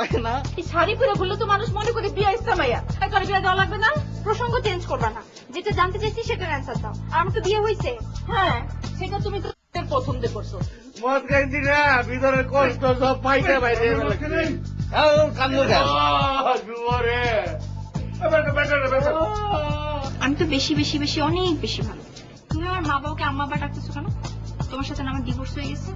লাগে না এই শাড়ি পরে ঘুরলে তো মানুষ মনে করে বিয়ে ইসলামাইয়া। তাই তোর বিয়ে দেওয়া লাগবে না। প্রসঙ্গ চেঞ্জ করবা না, যেটা জানতে চাইছি সেটার অ্যান্সার দাও। আর আমার তো বিয়ে হয়েছে। হ্যাঁ, সেটা তুমি তো পছন্দ করছো। মদ খাইছি না, ভিতরে কষ্ট সব পাইতে বাইরে কান্দু আমি তো বেশি বেশি বেশি অনেক বেশি ভালো। তুমি আমার মা বাবাকে আম্মা আব্বা ডাকতেছো কেন? তোমার সাথে না আমার ডিভোর্স হয়ে গেছে।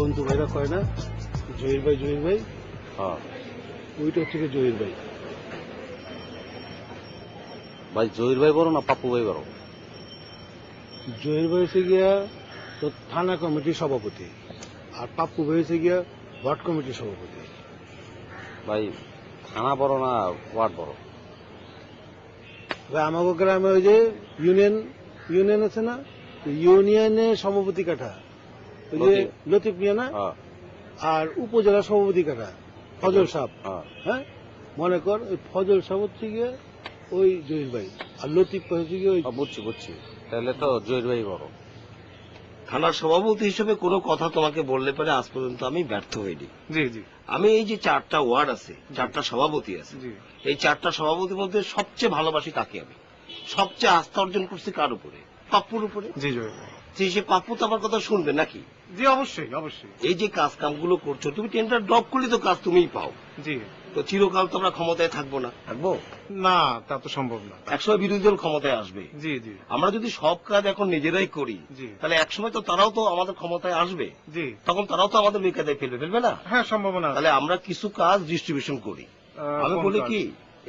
অন্তু ভাইরা কয় না জহির ভাই ওইটা থেকে জহির ভাই। ভাই জহির ভাই বড় না পাপ্পু ভাই বড়? জহির ভাই হচ্ছে গিয়া তো থানা কমিটির সভাপতি, আর পাপ্পু ভাই হচ্ছে গিয়া ওয়ার্ড কমিটির সভাপতি। ভাই থানা বড় না ওয়ার্ড বড়? ভাই আমাকে গ্রামে ওই যে ইউনিয়ন আছে না, ইউনিয়নের সভাপতি কাঠা ওই যে লতিফ মিয়া না, আর উপজেলা সভাপতি কাঠা ফজল সাহেব। হ্যাঁ, মনে কর ওই ফজল সাহেব হচ্ছে গিয়ে ওই জহির ভাই, আর লতিফ হচ্ছে গিয়ে ওই। বুঝছি তাহলে তো জহির ভাই বড়। থানার সভাপতি হিসেবে কোনো কথা তোমাকে বললে পারে আজ পর্যন্ত আমি ব্যর্থ হইনি। জি জি। আমি এই যে 4টা ওয়ার্ড আছে, 4টা সভাপতি আছে, এই 4টা সভাপতির মধ্যে সবচেয়ে ভালোবাসি কাকে? আমি সবচেয়ে আস্থা অর্জন করছি কার উপরে? পাপ্পুর উপরে। জি জহির ভাই। সে পাপ্পু তো আমার কথা শুনবে নাকি? জি অবশ্যই অবশ্যই। এই যে কাজ কামগুলো করছো, তুমি টেন্ডার ড্রপ করলে তো কাজ তুমিই পাও। জি। তো চিরকাল তো আমরা ক্ষমতায় থাকবো না। থাকবো না, তা তো সম্ভব না। একসময় বিরোধী দল ক্ষমতায় আসবে। জি জি। আমরা যদি সব কাজ এখন নিজেরাই করি, জি। তাহলে একসময় তো তারাও তো আমাদের ক্ষমতায় আসবে। জি। তখন তারাও তো আমাদের বেকায়দায় ফেলবে না? হ্যাঁ, সম্ভাবনা। তাহলে আমরা কিছু কাজ ডিস্ট্রিবিউশন করি। আমি বলি কি,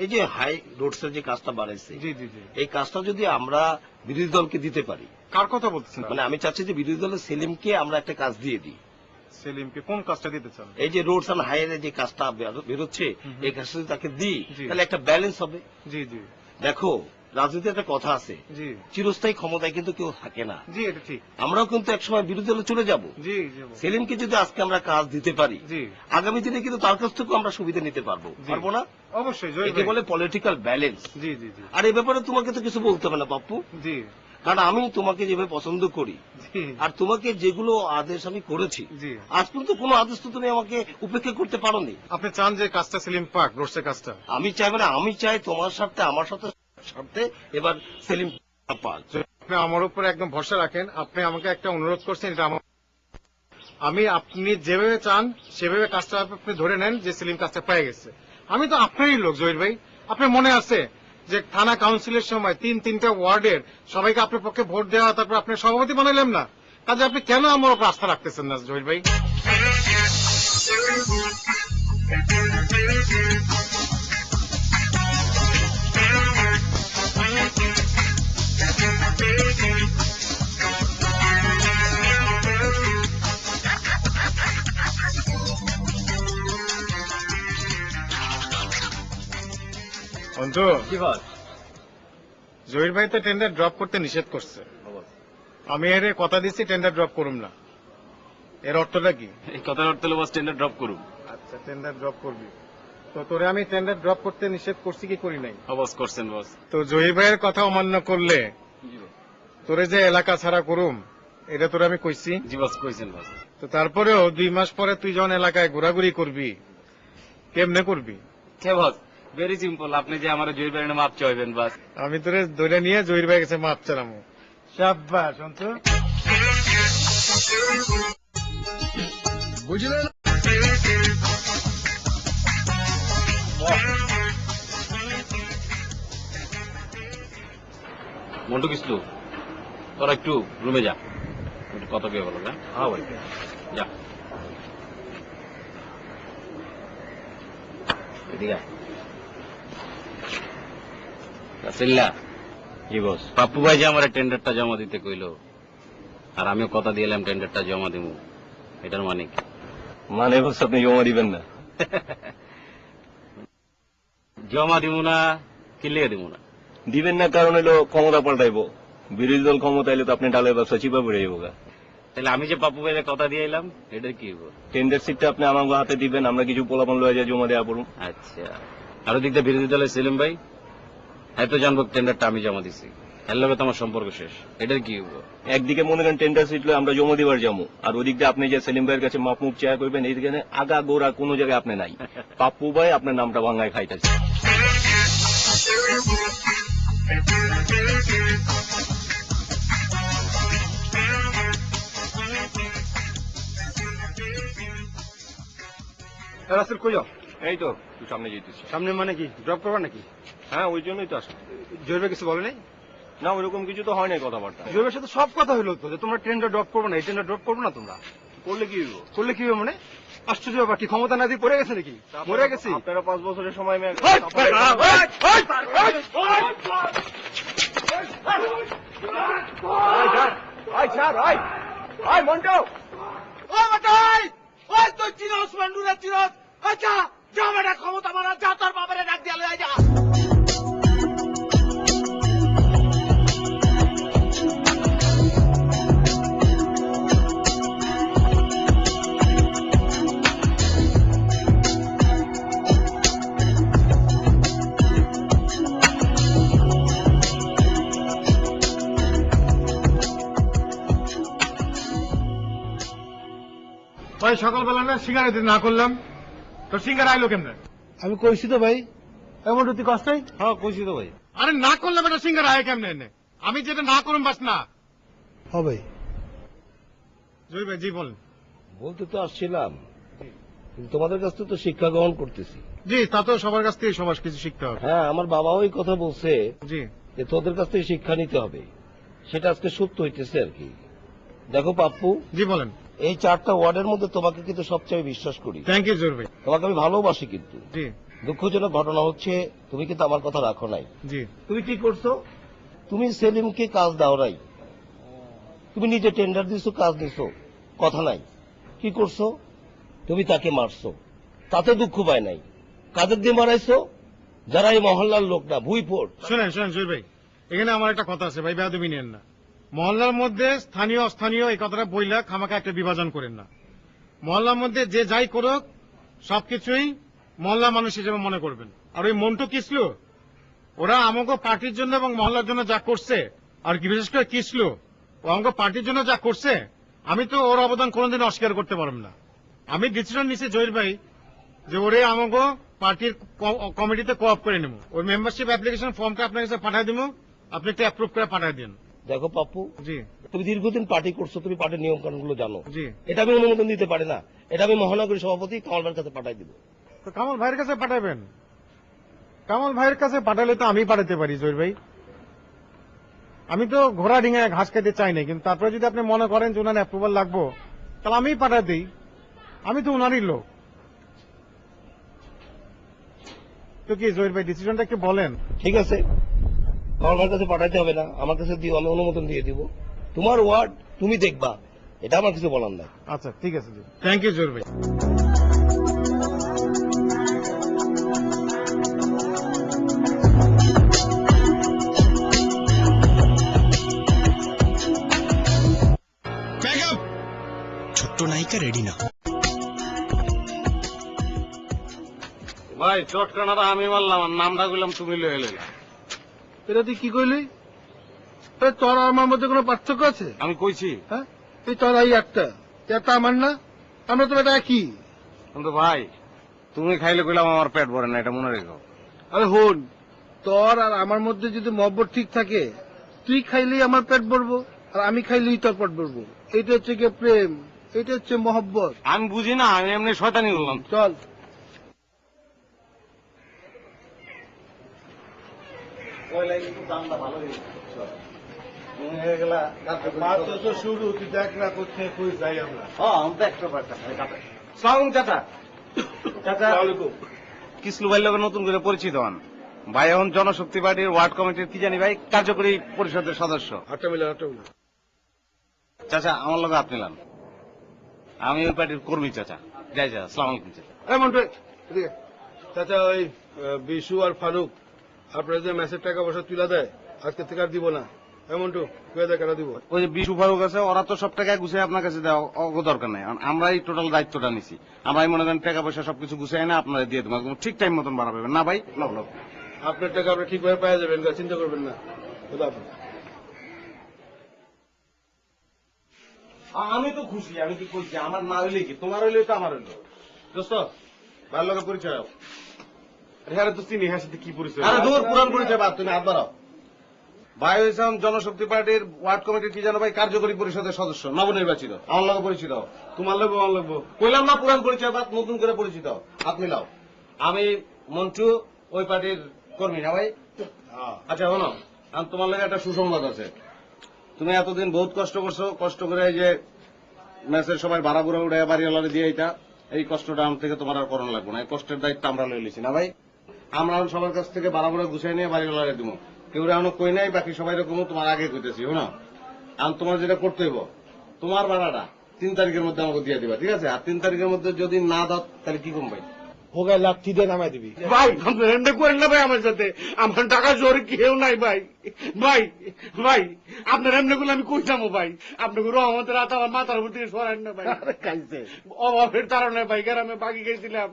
এই যে হাই রোডস এর যে কাজটা বাড়াইছে, জি জি জি, এই কাজটা যদি আমরা বিরোধী দলকে দিতে পারি। কার কথা বলতেছেন? মানে আমি চাচ্ছি যে বিরোধী দলের সেলিমকে আমরা একটা কাজ দিয়ে দিই। সেলিমকে কোন কাজটা দিতে চান? এই যে রোডস এন্ড হাইওয়ে যে কাজটা বেরোচ্ছে, এই কাজটা যদি তাকে দিই, তাহলে একটা ব্যালেন্স হবে। জি জি। দেখো, রাজনীতি একটা কথা আছে, জি, চিরস্থায়ী ক্ষমতায় কিন্তু কেউ থাকে না। জি, এটা ঠিক। আমরাও কিন্তু একসময় বিরোধী দলে চলে যাব। জি। সেলিমকে যদি আজকে আমরা কাজ দিতে পারি, জি, আগামী দিনে কিন্তু তার কাছ থেকেও আমরা সুবিধা নিতে পারবো না? অবশ্যই। একে বলে পলিটিক্যাল ব্যালেন্স। জি জি জি। আর এই ব্যাপারে তোমাকে তো কিছু বলতে হবে না পাপ্পু। জি। কারণ আমি তোমাকে যেভাবে পছন্দ করি, আর তোমাকে যেগুলো আদেশ আমি করেছি, আজ পর্যন্ত কোনো আদেশ তো তুমি আমাকে উপেক্ষা করতে পারোনি। আপনি চান যে কাজটা সেলিম পাক, রোডসের কাজটা? আমি চাই, মানে আমি চাই তোমার সাথে আমার সাথে এবার সেলিম পাক। আপনি আমার উপর একদম ভরসা রাখেন। আপনি আমাকে একটা অনুরোধ করছেন, এটা আমি আপনি যেভাবে চান সেভাবে কাজটা আপনি ধরে নেন যে সেলিম কাজটা পেয়ে গেছে। আমি তো আপনারই লোক জহির ভাই। আপনার মনে আছে যে থানা কাউন্সিলের সময় 3-3টা ওয়ার্ডের সবাইকে আপনার পক্ষে ভোট দেওয়া, তারপর আপনি সভাপতি বানাইলেন না? কাজে আপনি কেন আমার উপর আস্থা রাখতেছেন না জহির ভাই? অন্তু, কি বল? জহির ভাই তো টেন্ডার ড্রপ করতে নিষেধ করছে। আমি এর কথা দিচ্ছি টেন্ডার ড্রপ করুম না। এর অর্থটা কি? এই কথার অর্থ হলো বস টেন্ডার ড্রপ করুন। আচ্ছা, টেন্ডার ড্রপ করবি। তো তোরে আমি টেন্ডার ড্রপ করতে নিষেধ করছি কি করি নাই? বস করছেন বস। তো জহির ভাইয়ের কথা অমান্য করলে তোরে যে এলাকা ছাড়া করুম, এটা তোরে আমি কইছি? জি বস, কইছেন বস। তো তারপরেও 2 মাস পরে তুই যখন এলাকায় ঘোরাঘুরি করবি, কেমনে করবি? কে বস? ভেরি সিম্পল, আপনি যে আমার জহির ভাইয়ের মাপ চাইবেন বাস। আমি তোরে ধরে নিয়ে জহির ভাইয়ের কাছে মাপ চালামু। শাবাশ অন্তু। বুঝলেন? মন্টু কিসলু, তোরা একটু রুমে যা, একটু কথা কে বলো। হ্যাঁ ভাই, যা এদিকে। রাসেল্লা, কি বস? পাপ্পু ভাই যে আমার টেন্ডারটা জমা দিতে কইলো, আর আমিও কথা দিলাম টেন্ডারটা জমা দিব, এটার মানে কি? মানে বস আপনি জমা দিবেন না? জমা দিব না, কিলিয়ে দিব না। দিবেন না কারণ হলো ক্ষমতা পাল্টাইবো, বিরোধী দল ক্ষমতা এলে তো আপনি ডালের ব্যবসা চিপা পড়ে যাবো। তাহলে আমি যে পাপ্পু ভাইয়ের কথা দিয়ে এলাম, এটা কি হইব? টেন্ডার সিটটা আপনি আমার হাতে দিবেন, আমরা কিছু পোলাপান লয়ে যায় জমা দেওয়া পড়ুন। আচ্ছা, আর ওদিক দিয়ে বিরোধী দলের সেলিম ভাই এত জানবো টেন্ডারটা আমি জমা দিছি, এর লগে তো আমার সম্পর্ক শেষ, এটার কি হইব? একদিকে মনে করেন টেন্ডার সিট লয়ে আমরা জমা দিবার যাবো, আর ওদিক দিয়ে আপনি যে সেলিম ভাইয়ের কাছে মাপ মুখ চেয়া করবেন, এইখানে আগা গোড়া কোনো জায়গায় আপনি নাই। পাপ্পু ভাই আপনার নামটা ভাঙায় খাইতেছে। রাসেল কই যাও? এই তো তুই সামনে যেতেছি। সামনে মানে কি ড্রপ করবা নাকি? হ্যাঁ ওই জন্যই তো আসলে। জহির কিছু বলে নাই? না ওইরকম কিছু তো হয় নাই কথাবার্তা। জহিরের সাথে সব কথা হইলো তো যে তোমরা ট্রেনটা ড্রপ করবো না, এই ট্রেনটা ড্রপ করবো না তোমরা। করলে কি হইব? করলে কি হবে মানে? আশ্চর্য ব্যাপার, কি ক্ষমতা না দিয়ে পড়ে গেছে নাকি? মরে গেছি? আপনারা 5 বছরের সময় ক্ষমতা মারা যা তোর বাবারে ডাক দিয়ে যা। ভাই সকালবেলা না সিঙ্গারা দিতে না করলাম, তোর সিঙ্গারা আইলো কেমনে? আমি কইছি তো ভাই, এমন তুই কষ্ট নাই। হ্যাঁ কইছি তো ভাই। আরে না করলাম এটা সিঙ্গারা আয় কেমনে এনে? আমি যেটা না করুন বাস না। হবে জহির ভাই জি বলেন। বলতে তো আসছিলাম, কিন্তু তোমাদের কাছ থেকে তো শিক্ষা গ্রহণ করতেছি। জি তা তো সবার কাছ থেকে সবার কিছু শিখতে হবে। হ্যাঁ, আমার বাবাও এই কথা বলছে জি যে তোদের কাছ থেকে শিক্ষা নিতে হবে, সেটা আজকে সত্য হইতেছে আর কি। দেখো পাপ্পু, জি বলেন। এই 4টা ওয়ার্ডের মধ্যে তোমাকে কিন্তু সবচেয়ে বিশ্বাস করি, থ্যাংক ইউ জহির ভাই। তোমাকে আমি ভালোবাসি, কিন্তু জি দুঃখজনক ঘটনা হচ্ছে তুমি কিন্তু আমার কথা রাখো নাই। জি তুমি কি করছো? তুমি সেলিমকে কাজ দাও নাই, তুমি নিজে টেন্ডার দিছো, কাজ দিছো, কথা নাই। কি করছো? তুমি তাকে মারছো, তাতে দুঃখ পায় নাই। কাদের দিয়ে মারাইছো? যারা এই মহল্লার লোক না, ভুইফোট। শোনেন শোনেন জহির ভাই, এখানে আমার একটা কথা আছে ভাই, বেয়াদবি নিয়েন না। মহল্লার মধ্যে স্থানীয় অস্থানীয় এই কথাটা বইলা খামাকা একটা বিভাজন করেন না। মহল্লার মধ্যে যে যাই করুক সবকিছুই মহল্লা মানুষ হিসেবে মনে করবেন। আর ওই মন্টু কিসলু, ওরা আমাকে পার্টির জন্য এবং মহল্লার জন্য যা করছে, আর কি বিশেষ করে কিসলু ও আমাকে পার্টির জন্য যা করছে, আমি তো ওর অবদান কোনোদিন অস্বীকার করতে পারব না। আমি ডিসিশন নিছি জহির ভাই যে ওরে আমাকে পার্টির কমিটিতে কোঅপ করে নেব। ওই মেম্বারশিপ অ্যাপ্লিকেশন ফর্মটা আপনার কাছে পাঠিয়ে দিব, আপনি একটা অ্যাপ্রুভ করে পাঠিয়ে দিন। দেখো পাপ্পু, জি তুমি দীর্ঘদিন পার্টি করছো, তুমি পার্টির নিয়ম কানুন গুলো জানো। জি এটা আমি অনুমোদন দিতে পারি না, এটা আমি মহানগরী সভাপতি কামাল ভাইয়ের কাছে পাঠাই দিব। তো কামাল ভাইয়ের কাছে পাঠাবেন? কামাল ভাইয়ের কাছে পাঠালে তো আমি পাঠাতে পারি জহির ভাই। আমি তো ঘোড়া ডিঙায় ঘাস খেতে চাই না, কিন্তু তারপরে যদি আপনি মনে করেন যে ওনার অ্যাপ্রুভাল লাগবো, তাহলে আমিই পাঠাই দিই। আমি তো ওনারই লোক। তো কি জহির ভাই ডিসিশনটা একটু বলেন। ঠিক আছে, কামাল ভাইয়ের কাছে পাঠাইতে হবে না, আমার কাছে দিও, আমি অনুমোদন দিয়ে দিব। তোমার ওয়ার্ড তুমি দেখবা, এটা আমার কিছু বলার নাই। আচ্ছা ঠিক আছে, থ্যাংক ইউ জহির ভাই। ছোট্ট নায়িকা রেডি না। ভাই চটকানাটা আমি মারলাম, আর নামটা গুলাম তুমি লয়ে এলাম। এটা তুই কি কইলি? তোর আর আমার মধ্যে কোনো পার্থক্য আছে? আমি কইছি হ্যাঁ, তুই তোর এই একটা আমার না, আমরা তো এটা একই। কিন্তু ভাই তুমি খাইলে কইলাম আমার পেট ভরে না, এটা মনে রেখো। আরে হন, তোর আর আমার মধ্যে যদি মহব্বত ঠিক থাকে, তুই খাইলেই আমার পেট ভরবো, আর আমি খাইলেই তোর পেট ভরবো। এটা হচ্ছে কি প্রেম, এটা হচ্ছে মহব্বত। আমি বুঝি না, আমি এমনি শয়তানি বললাম। চল। শুরু তুই দেখ না কোথায় কই যাই আমরা। সালাম চাচা। চাচা কিসলু ভাই লোক নতুন করে পরিচিত হন ভাই, এখন জনশক্তি পার্টির ওয়ার্ড কমিটির কি জানি ভাই কার্যকরী পরিষদের সদস্য। আটটা মিলা। চাচা আমার লগে হাত নিলাম, আমি ওই পার্টির কর্মী চাচা। যাই চাচা, সালাম আলাইকুম চাচা। এই মন্টু, এদিকে। চাচা ওই বিশু আর ফারুক আপনার যে ম্যাচের টাকা পয়সা তুলে দেয় আজকে থেকে আর দিব না। এমনটু কুয়ে দেয় কেন দিব? ওই যে বিশু ফারুক আছে, ওরা তো সব টাকা গুছিয়ে আপনার কাছে দেওয়া দরকার নাই। আমরাই টোটাল দায়িত্বটা নিছি। আমরাই মনে করেন টাকা পয়সা সবকিছু গুছিয়ে না আপনারা দিয়ে দেবো, একদম ঠিক টাইম মতন বাড়াবেন না ভাই। লও লও, আপনার টাকা আপনি ঠিকভাবে পাওয়া যাবেন, চিন্তা করবেন না। খোদা হাফেজ। আমি তো খুশি, আমি কি কইছি আমার না হইলে কি তোমার হইলে তো আমার হইলো। দোস্ত ভালো লাগে পরিচয় হোক। হ্যাঁ তো চিনি, হ্যাঁ সাথে কি পরিচয়? আরে দূর পুরান পরিচয় বাদ, তুমি হাত বাড়াও। ভাই হয়েছেন জনশক্তি পার্টির ওয়ার্ড কমিটির কি জানো ভাই, কার্যকরী পরিষদের সদস্য, নবনির্বাচিত। আমার লগে পরিচিত হও। তোমার লাগবো আমার লাগবো। কইলাম না পুরান পরিচয় বাদ, নতুন করে পরিচিত হও। হাত মিলাও। আমি মন্টু, ওই পার্টির কর্মী না ভাই? আচ্ছা শোনো, আমি তোমার লাগে একটা সুসংবাদ আছে। তুমি এতদিন বহুত কষ্ট করছো, কষ্ট করে এই যে ম্যাচের সবাই ভাড়া বুড়া উড়ে বাড়িওয়ালারে দিয়ে এটা, এই কষ্টটা আমার থেকে তোমার আর করানো লাগবে না। এই কষ্টের দায়িত্ব আমরা লয়ে লিছি না ভাই। আমরা সবার কাছ থেকে ভাড়া বুড়া গুছাই নিয়ে বাড়িওয়ালারে দিব। কেউ এখনো কই নাই, বাকি সবাই রকম তোমার আগে কইতেছি। শোনো, আমি তোমার যেটা করতে হইব, তোমার ভাড়াটা 3 তারিখের মধ্যে আমাকে দিয়ে দিবা, ঠিক আছে? আর 3 তারিখের মধ্যে যদি না দাও তাহলে কি করবো ভাই? ভোগায় লাঠি দিয়ে নামাই দিবি। ভাই আপনার এমনি করেন না ভাই আমার সাথে, আমার টাকা জোর কেউ নাই ভাই। ভাই ভাই আপনার এমনি গুলো আমি কই যাবো ভাই? আপনাকে রহমতের রাত আমার মাথার উপর থেকে সরান না ভাই। অভাবের কারণে ভাই গ্রামে বাকি গেছিলাম,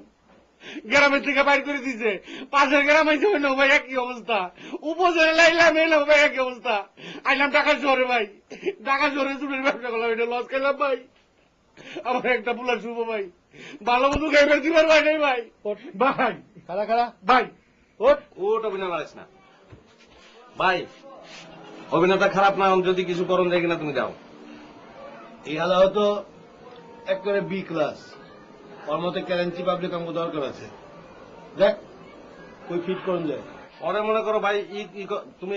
গ্রামের থেকে বাইর করে দিছে। পাশের গ্রামে যাবে না ভাই, একই অবস্থা। উপজেলা লাইলাম এলাম ভাই, একই অবস্থা। আইলাম টাকা জোরে ভাই, টাকা জোরে চুরির ব্যবসা করলাম, এটা লস খাইলাম ভাই। আমার একটা বুলার শুভ ভাই, ভালো মতো খাইবার দিবার ভাই নাই ভাই। ভাই খারা খারা ভাই ওটা অভিনয় মারিস না ভাই, অভিনয়টা খারাপ না, যদি কিছু করণ যায় কিনা তুমি যাও। এই হালা হয়তো একবারে বি ক্লাস, ওর মতো ক্যারেন্সি পাবলিক আমাকে দরকার আছে। দেখ কই ফিট করুন যায়। পরে মনে করো ভাই তুমি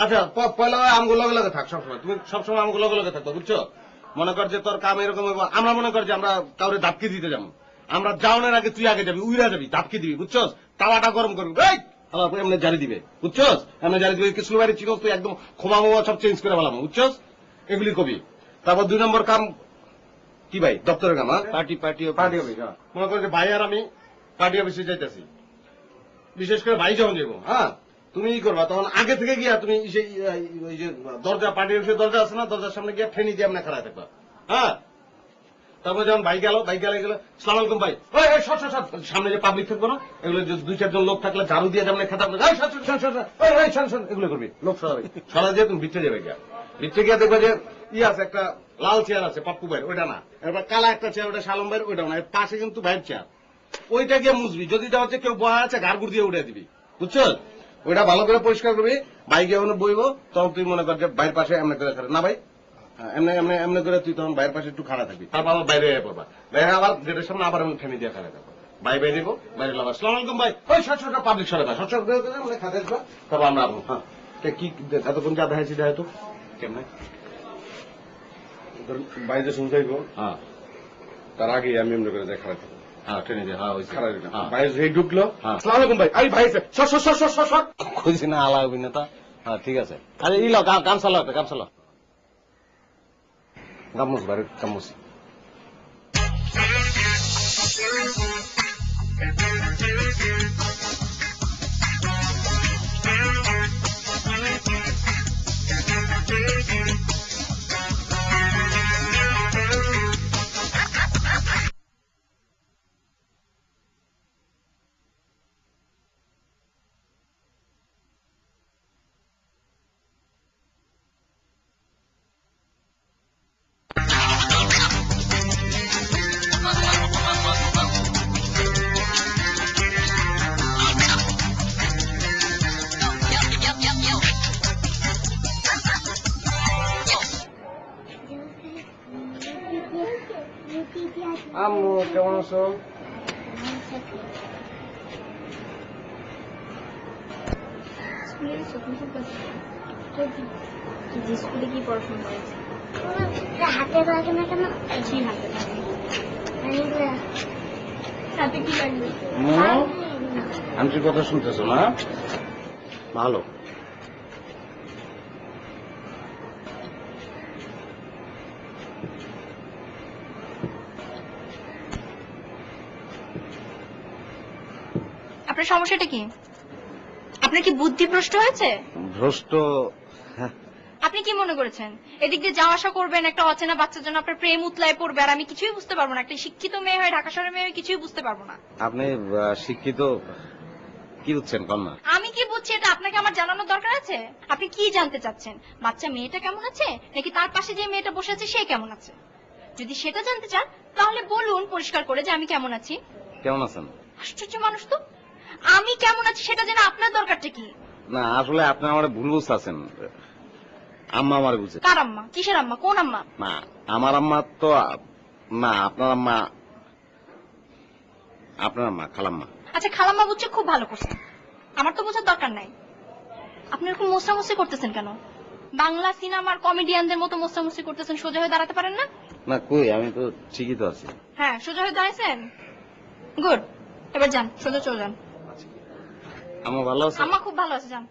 আচ্ছা পয়লা আমগুলো লগে লগে থাক সবসময়, তুমি সবসময় আমগুলো লগে লগে থাকবো, বুঝছো? মনে কর যে তোর কাম এরকম হইব, আমরা মনে কর যে আমরা কাউরে ধাপকি দিতে যাবো, আমরা যাওয়ার আগে তুই আগে যাবি, উইরা যাবি, ধাপকি দিবি, বুঝছস? তাওয়াটা গরম করবি, আমার এমনি জারি দিবে, বুঝছস? এমনি জারি দিবে, কিছু বাড়ি চিকন তুই একদম খোমা মোমা সব চেঞ্জ করে ফেলাম, বুঝছস? এগুলি কবি। তারপর 2 নম্বর কাম কি ভাই, দপ্তরের কাম। পার্টি পার্টি পার্টি অফিস, মনে করো যে ভাই আর আমি পার্টি অফিসে যাইতেছি, বিশেষ করে ভাই যখন যাবো, হ্যাঁ তুমি ই করবা, তখন আগে থেকে গিয়া তুমি ওই যে দরজা, পার্টি অফিসের দরজা আছে না, দরজার সামনে গিয়া ঠেনি দিয়ে আমরা খাড়া থাকবা, হ্যাঁ। তারপর যখন বাইক গেল সালাম আলাইকুম ভাই, সামনে যে পাবলিক থাকবো না, এগুলো 2-4 জন লোক থাকলে ঝাড়ু দিয়ে যেমন খেতাম, এগুলো করবি, লোক সরাবি, সরা দিয়ে তুমি ভিতরে যাবে গিয়া, ভিতরে গিয়া দেখবে যে আছে একটা লাল চেয়ার আছে পাপ্পু ভাইয়ের, ওইটা না, এবার কালা একটা চেয়ার, ওটা শালম ভাইয়ের, ওইটা না, এর পাশে কিন্তু ভাইয়ের চেয়ার, ওইটা গিয়ে মুছবি। যদি দেওয়া হচ্ছে কেউ বহা আছে, ঘাড় দিয়ে উঠে দিবি, বুঝছো? ওইটা ভালো করে পরিষ্কার করবি, বাইকে যখন বইব তখন তুই মনে কর যে বাইরের পাশে এমনি করে খাড়া না ভাই, এমনি এমনি এমনি করে তুই তখন বাইরের পাশে একটু খাড়া থাকবি, তারপর আবার বাইরে পড়বা, বাইরে আবার গেটের সামনে আবার আমি ঠেনে দিয়ে খাড়া থাকবো, ভাই বাইরে দিব, বাইরে লাভ আসসালাম আলাইকুম ভাই, ওই সবসময় পাবলিক সরে খাতে তারপর আমরা আসবো। হ্যাঁ কি এতক্ষণ যা দেখাইছি দেখা তো কেমন বাইরে শুনতে চাইবো, হ্যাঁ তার আগে আমি এমনি করে যাই খারাপ থাকবো। হ্যাঁ ঠেনে দিয়ে, হ্যাঁ ওই খারাপ দিলাম। হ্যাঁ বাইরে যেই ঢুকলো, হ্যাঁ। আসসালামু আলাইকুম ভাই, আই ভাই সর খুঁজছি না আলা অভিনেতা, হ্যাঁ ঠিক আছে। আরে ই গান চালো, একটা গান চালো, গামুস বাইরে গামুস। আম্মু কেমন আছো? স্কুলে কি পড়াশোনা করেছে? হাতে লাগে না কেন? জি হাতে হাতে কি লাগবে? আন্টির কথা শুনতেছো না? ভালো। আপনার আপনার সমস্যাটা কি? আপনার কি বুদ্ধি ভ্রষ্ট হয়েছে? ভ্রষ্ট আপনি কি মনে করেছেন এদিক দিয়ে যাওয়া আসা করবেন, একটা অচেনা বাচ্চার জন্য আপনার প্রেম উতলায় পড়বে, আর আমি কিছুই বুঝতে পারবো না? একটা শিক্ষিত মেয়ে হয়ে ঢাকা শহরের মেয়ে হয়ে কিছুই বুঝতে পারবো না। আপনি শিক্ষিত কি বুঝছেন কন্যা? আমি কি বুঝছি এটা আপনাকে আমার জানানোর দরকার আছে? আপনি কি জানতে চাচ্ছেন? বাচ্চা মেয়েটা কেমন আছে, নাকি তার পাশে যে মেয়েটা বসে আছে সে কেমন আছে? যদি সেটা জানতে চান তাহলে বলুন পরিষ্কার করে যে আমি কেমন আছি। কেমন আছেন? আশ্চর্য মানুষ তো। আমি কেমন আছি সেটা জেনে আপনার দরকারটা কি? না আসলে আপনি আমার ভুল বুঝতেছেন। আম্মা আমার বুঝে। কার আম্মা? কিসের আম্মা? কোন আম্মা? না আমার আম্মা তো না, আপনার আম্মা, আপনার আম্মা খালাম্মা। আচ্ছা খালাম্মা বুঝছে, খুব ভালো করছে। আমার তো বোঝার দরকার নাই। আপনি এরকম মোসামুসি করতেছেন কেন? বাংলা সিনেমার কমেডিয়ানদের মতো মোসামুসি করতেছেন, সোজা হয়ে দাঁড়াতে পারেন না? না কই, আমি তো ঠিকই তো আছি। হ্যাঁ সোজা হয়ে দাঁড়াইছেন, গুড। এবার যান, সোজা চলে যান। আম্মা ভালো আছে? আম্মা খুব ভালো আছে, যান।